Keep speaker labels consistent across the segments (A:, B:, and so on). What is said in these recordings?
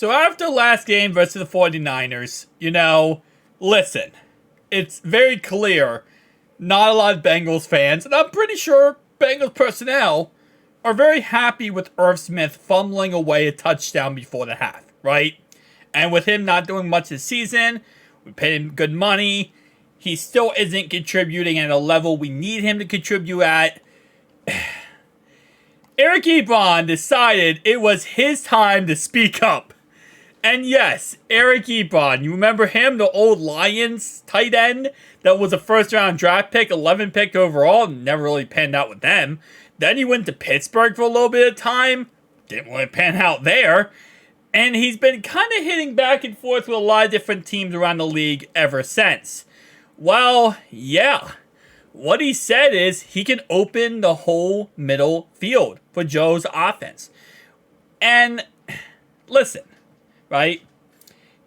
A: So after last game versus the 49ers, listen, it's very clear not a lot of Bengals fans, and I'm pretty sure Bengals personnel are very happy with Irv Smith fumbling away a touchdown before the half, right? And with him not doing much this season, we paid him good money. He still isn't contributing at a level we need him to contribute at. Eric Ebron decided it was his time to speak up. And yes, Eric Ebron, you remember him, the old Lions tight end that was a first-round draft pick, 11 pick overall, never really panned out with them. Then he went to Pittsburgh for a little bit of time, didn't really pan out there. And he's been kind of hitting back and forth with a lot of different teams around the league ever since. Well, yeah. What he said is he can open the whole middle field for Joe's offense. And listen, right?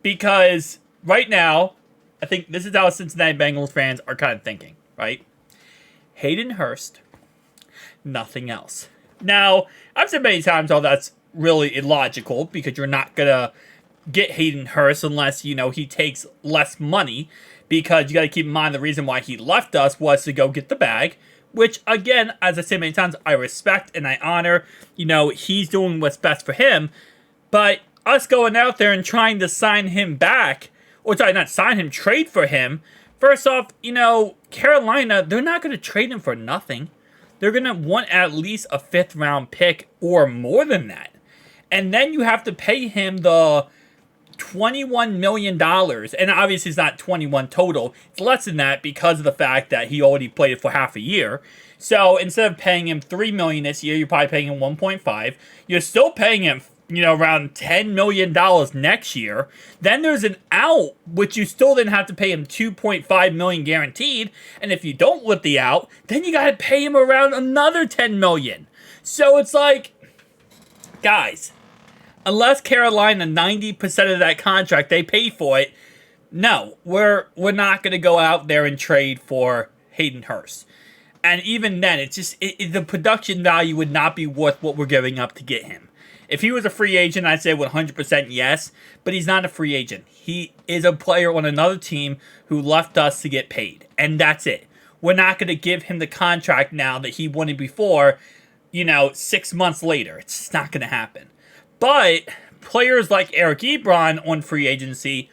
A: Because right now, I think this is how Cincinnati Bengals fans are kind of thinking, right? Hayden Hurst, nothing else. Now, I've said many times how that's really illogical because you're not going to get Hayden Hurst unless, he takes less money, because you got to keep in mind the reason why he left us was to go get the bag, which, again, as I say many times, I respect and I honor. He's doing what's best for him, but us going out there and trying to sign him back, or sorry, not sign him, trade for him, first off, Carolina, they're not going to trade him for nothing. They're going to want at least a 5th round pick or more than that. And then you have to pay him the $21 million. And obviously it's not 21 total. It's less than that because of the fact that he already played it for half a year. So instead of paying him $3 million this year, you're probably paying him 1.5. You're still paying him, around $10 million next year. Then there's an out, which you still then have to pay him $2.5 million guaranteed. And if you don't let the out, then you got to pay him around another $10 million. So it's like, guys, unless Carolina 90% of that contract they pay for it, no, we're not going to go out there and trade for Hayden Hurst. And even then, it's just the production value would not be worth what we're giving up to get him. If he was a free agent, I'd say 100% yes, but he's not a free agent. He is a player on another team who left us to get paid, and that's it. We're not going to give him the contract now that he wanted before, 6 months later. It's just not going to happen. But players like Eric Ebron on free agency,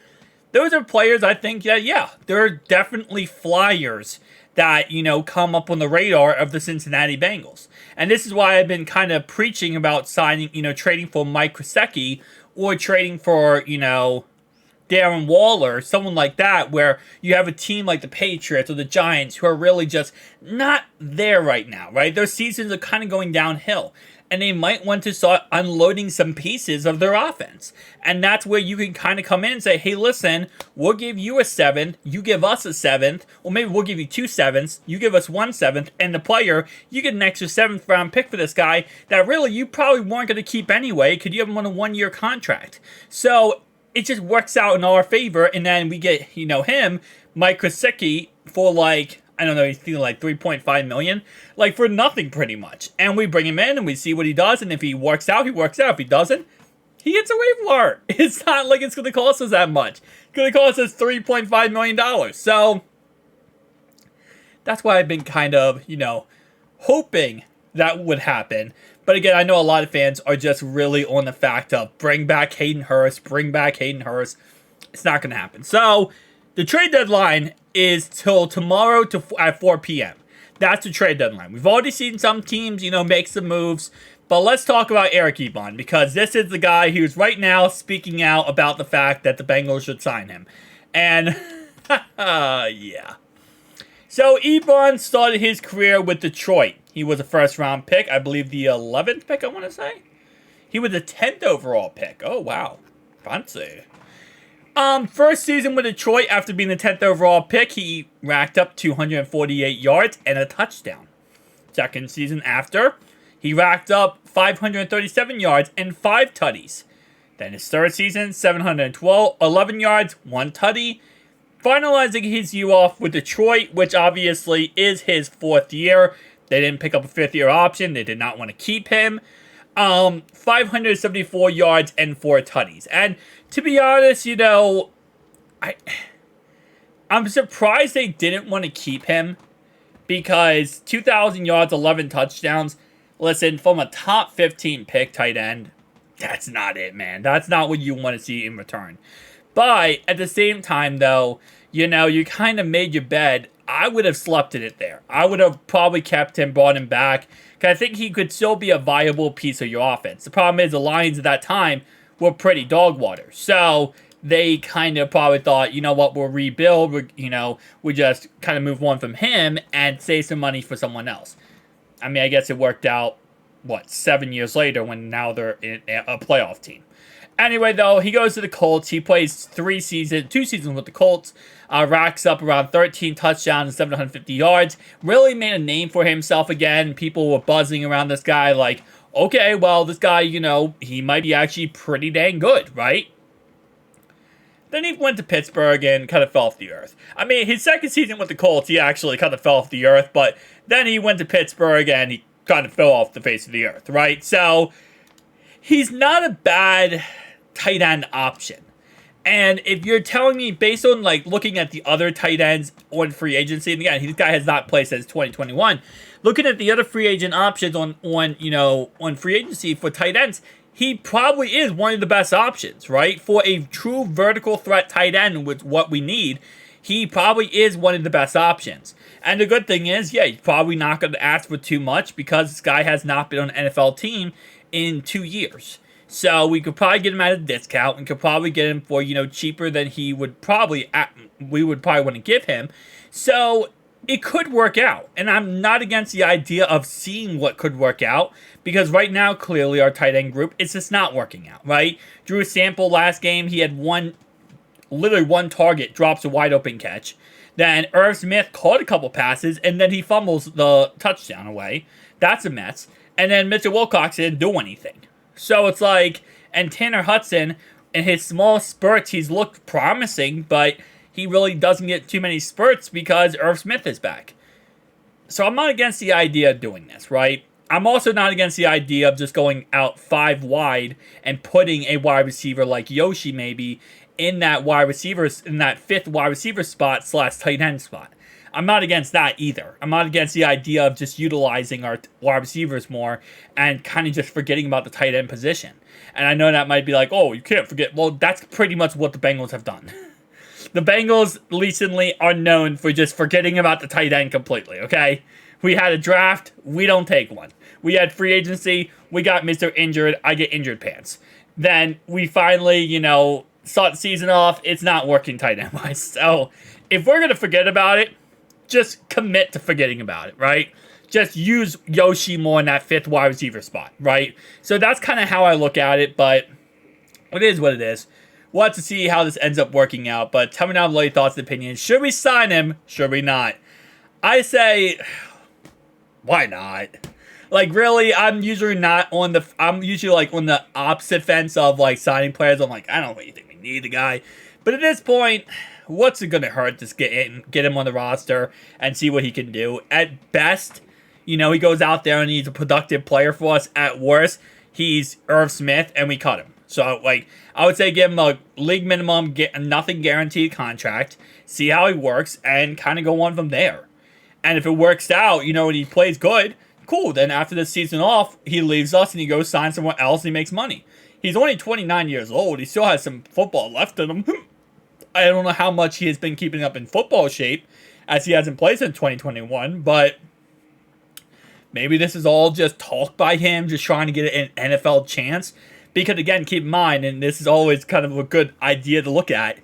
A: those are players I think that, yeah, they're definitely flyers that, come up on the radar of the Cincinnati Bengals. And this is why I've been kind of preaching about signing, trading for Mike Krzyzewski or trading for, Darren Waller, someone like that, where you have a team like the Patriots or the Giants who are really just not there right now, right? Their seasons are kind of going downhill. And they might want to start unloading some pieces of their offense. And that's where you can kind of come in and say, hey, listen, we'll give you a 7th, you give us a 7th, or maybe we'll give you 2 7ths, you give us 1 7th, and the player, you get an extra 7th round pick for this guy that really you probably weren't going to keep anyway because you have him on a 1-year contract. So it just works out in our favor, and then we get, him, Mike Krzyzewski, for I don't know, he's feeling like $3.5 million, for nothing pretty much. And we bring him in and we see what he does, and if he works out, he works out. If he doesn't, he gets a waiver wire. It's not like it's going to cost us that much. It's going to cost us $3.5 million. So that's why I've been kind of, hoping that would happen. But again, I know a lot of fans are just really on the fact of bring back Hayden Hurst, bring back Hayden Hurst. It's not going to happen. So the trade deadline is till tomorrow at 4 p.m. That's the trade deadline. We've already seen some teams, make some moves. But let's talk about Eric Ebron, because this is the guy who's right now speaking out about the fact that the Bengals should sign him. And, yeah. So Ebron started his career with Detroit. He was a first-round pick. I believe the 11th pick, I want to say. He was the 10th overall pick. Oh, wow. Fancy. First season with Detroit, after being the 10th overall pick, he racked up 248 yards and a touchdown. Second season after, he racked up 537 yards and 5 tutties. Then his third season, 11 yards, 1 tutty. Finalizing his year off with Detroit, which obviously is his 4th year. They didn't pick up a 5th year option. They did not want to keep him. 574 yards and 4 tutties. And to be honest, I I'm surprised they didn't want to keep him because 2,000 yards, 11 touchdowns. Listen, from a top 15 pick tight end, that's not it, man. That's not what you want to see in return. But at the same time, though, you kind of made your bed. I would have slept in it there. I would have probably kept him, brought him back, because I think he could still be a viable piece of your offense. The problem is the Lions at that time were pretty dog water. So they kind of probably thought, you know what, we'll rebuild. We just kind of move on from him and save some money for someone else. I mean, I guess it worked out, 7 years later when now they're in a playoff team. Anyway, though, he goes to the Colts. He plays 2 seasons with the Colts. Racks up around 13 touchdowns and 750 yards. Really made a name for himself again. People were buzzing around this guy like, okay, well, this guy, he might be actually pretty dang good, right? Then he went to Pittsburgh and kind of fell off the earth. I mean, his second season with the Colts, he actually kind of fell off the earth, but then he went to Pittsburgh and he kind of fell off the face of the earth, right? So he's not a bad tight end option. And if you're telling me, based on looking at the other tight ends on free agency, and again, this guy has not played since 2021, looking at the other free agent options on free agency for tight ends, he probably is one of the best options, right? For a true vertical threat tight end with what we need, he probably is one of the best options. And the good thing is, he's probably not going to ask for too much because this guy has not been on an NFL team in 2 years. So we could probably get him at a discount and could probably get him for, cheaper than we would probably want to give him. So it could work out. And I'm not against the idea of seeing what could work out because right now, clearly our tight end group, it's just not working out, right? Drew Sample last game, he had literally one target, drops a wide open catch. Then Irv Smith caught a couple passes and then he fumbles the touchdown away. That's a mess. And then Mitchell Wilcox didn't do anything. So it's and Tanner Hudson, in his small spurts, he's looked promising, but he really doesn't get too many spurts because Irv Smith is back. So I'm not against the idea of doing this, right? I'm also not against the idea of just going out 5 wide and putting a wide receiver like Yoshi maybe in that 5th wide receiver spot / tight end spot. I'm not against that either. I'm not against the idea of just utilizing our wide receivers more and kind of just forgetting about the tight end position. And I know that might be you can't forget. Well, that's pretty much what the Bengals have done. The Bengals recently are known for just forgetting about the tight end completely, okay? We had a draft, we don't take one. We had free agency, we got Mr. Injured, I get injured pants. Then we finally, start the season off, it's not working tight end-wise. So if we're going to forget about it, just commit to forgetting about it, right? Just use Yoshi more in that 5th wide receiver spot, right? So that's kind of how I look at it, but it is what it is. We'll have to see how this ends up working out, but tell me down below your thoughts and opinions. Should we sign him? Should we not? I say, why not? Really, I'm usually on the opposite fence of signing players. I'm I don't really think we need the guy. But at this point, what's it going to hurt to get him on the roster and see what he can do? At best, he goes out there and he's a productive player for us. At worst, he's Irv Smith and we cut him. So, I would say give him a league minimum, nothing guaranteed contract, see how he works, and kind of go on from there. And if it works out, and he plays good, cool. Then after the season off, he leaves us and he goes sign somewhere else and he makes money. He's only 29 years old. He still has some football left in him. I don't know how much he has been keeping up in football shape, as he hasn't played since 2021, but maybe this is all just talk by him, just trying to get an NFL chance. Because again, keep in mind, and this is always kind of a good idea to look at,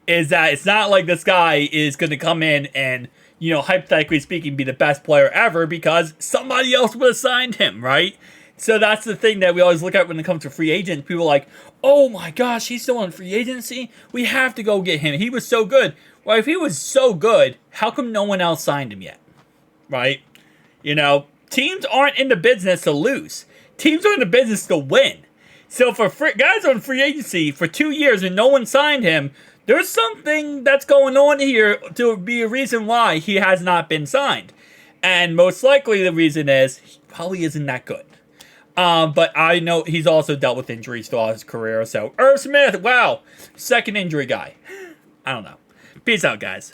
A: is that it's not like this guy is going to come in and, hypothetically speaking, be the best player ever because somebody else would have signed him, right? So that's the thing that we always look at when it comes to free agents. People are like, oh my gosh, he's still on free agency? We have to go get him. He was so good. Well, if he was so good, how come no one else signed him yet? Right? Teams aren't in the business to lose. Teams are in the business to win. So for guys on free agency for 2 years and no one signed him, there's something that's going on here to be a reason why he has not been signed. And most likely the reason is he probably isn't that good. But I know he's also dealt with injuries throughout his career. So Irv Smith, wow, second injury guy. I don't know. Peace out, guys.